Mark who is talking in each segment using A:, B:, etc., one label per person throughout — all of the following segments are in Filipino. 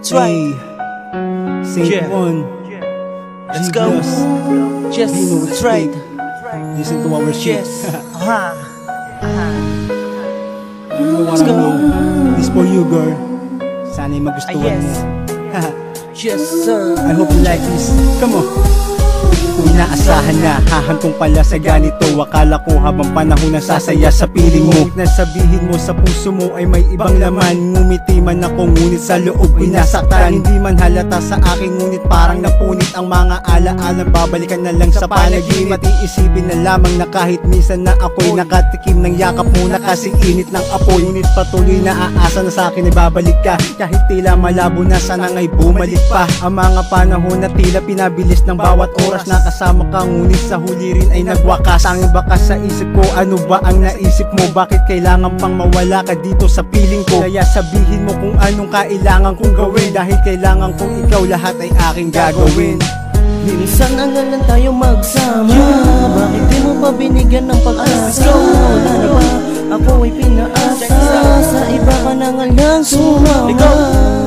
A: That's right.
B: Saint One.
A: Let's go. Yes, that's right.
B: Listen to our shit.
A: Yes.
B: Let's go. This for you, girl. Sana'y magustuhan
A: Yes.
B: mo.
A: Yes, sir.
B: I hope you like this. Come on. Kung inaasahan na hahantong pala sa ganito, akala ko habang panahon na sasaya sa piling mo. Na sabihin mo sa puso mo ay may ibang laman. Ngumiti man ako ngunit sa loob ko'y nasaktan. Hindi man halata sa akin ngunit parang napunit ang mga alaala. Babalikan na lang sa panaginip at iisipin na lamang na kahit minsan na ako'y nakatikim ng yakap mo na kasing init ng apoy. Ngunit patuloy na aasa na sa akin ay babalik ka. Kahit tila malabo na sana nga'y bumalik pa. Ang mga panahon na tila pinabilis ng bawat oras na kasama ka ngunit sa huli rin ay nagwakas. Tanging bakas sa isip ko, ano ba ang naisip mo? Bakit kailangan pang mawala ka dito sa piling ko? Kaya sabihin mo kung anong kailangan kong gawin, dahil kailangan kong ikaw lahat ay aking gagawin.
A: Minsan na lang tayo magsama, bakit di mo pa binigyan ng pag-asa? Wala na ba? Ako ay pinaasa, sa iba ka na nga lang sumama.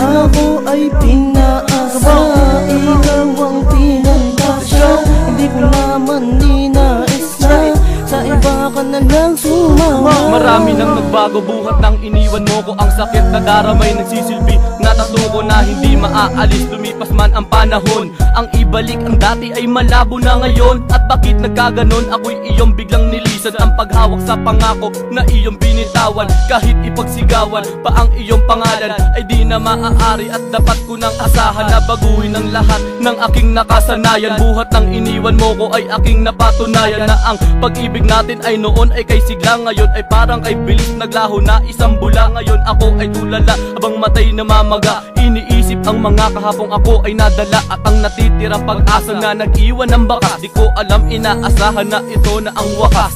A: Ako ay pinaasa, ikaw ang pinantasya. Hindi ko naman ninais na sa iba ka na lang sumama.
C: Marami nang nagbago buhat nang iniwan mo ko. Ang sakit na daramay nagsisilbi, natatuko na hindi maaalis. Lumipas man ang panahon, ang ibalik ang dati ay malabo na ngayon. At bakit nagkaganon? Ako'y iyong biglang nilisan. Ang paghawak sa pangako na iyong binitawan, kahit ipagsigawan pa ang iyong pangalan ay di na maaari. At dapat ko nang asahan na baguhin ang lahat ng aking nakasanayan. Buhat ng iniwan mo ko ay aking napatunayan na ang pag-ibig natin ay noon ay kay sigla, ngayon ay parang kay bilis naglaho na isang bula. Ngayon ako ay tulala habang matay na mamaga. Iniisip ang mga kahapong ako ay nadala, at ang natitirang pag-asa na nag-iwan ng bakas. Di ko alam, inaasahan na ito na ang wakas.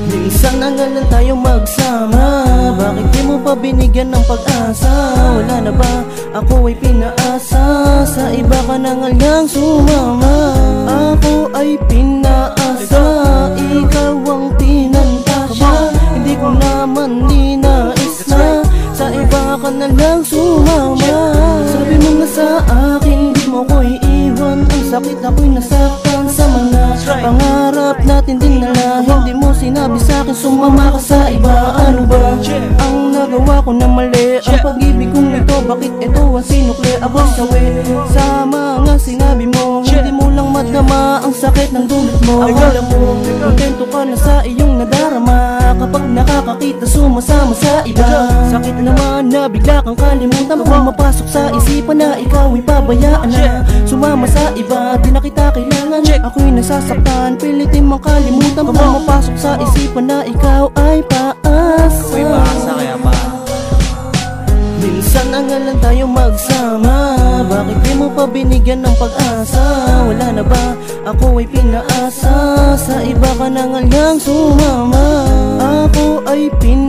A: Minsan na nga lang tayo magsama, bakit di mo pa binigyan ng pag-asa? Wala na ba? Ako ay pinaasa, sa iba ka na nga lang sumama. Ako ay pinaasa, ikaw ang pinantasya. Hindi ko naman ninais na sa iba ka na lang sumama. Sabi mo nga sa akin, di mo ko iiwan. Ang sakit ako'y nasaktan sa mga pangarap natin din nala. Hindi mo sinabi sa akin, sumama ka sa iba. Ano ba ang nagawa ko na mali? Ang pag-ibig kong ito, bakit ito ang sinukli? Ako'y sawi sa mga sinabi mo. Hindi mo lang madama ang sakit ng dulot mo. Alam mo, kontento ka na sa iyong nadarama kapag nakakakita sumasama sa iba. Sakit naman na bigla kang kalimutan, pumapasok sa isipan na ikaw ay pabayaan na sumama sa iba. Di na kita kailangan, ako'y nasasaktan, pilitin mong kalimutan. Pumapasok sa isipan na ikaw ay paasa.
D: Ako'y paasa kaya pa.
A: Minsan na nga lang tayo magsama, bakit di mo pa binigyan ng pag-asa? Wala na ba? Ako ay pinaasa, sa iba ka na nga lang sumama. Ako ay pinaasa,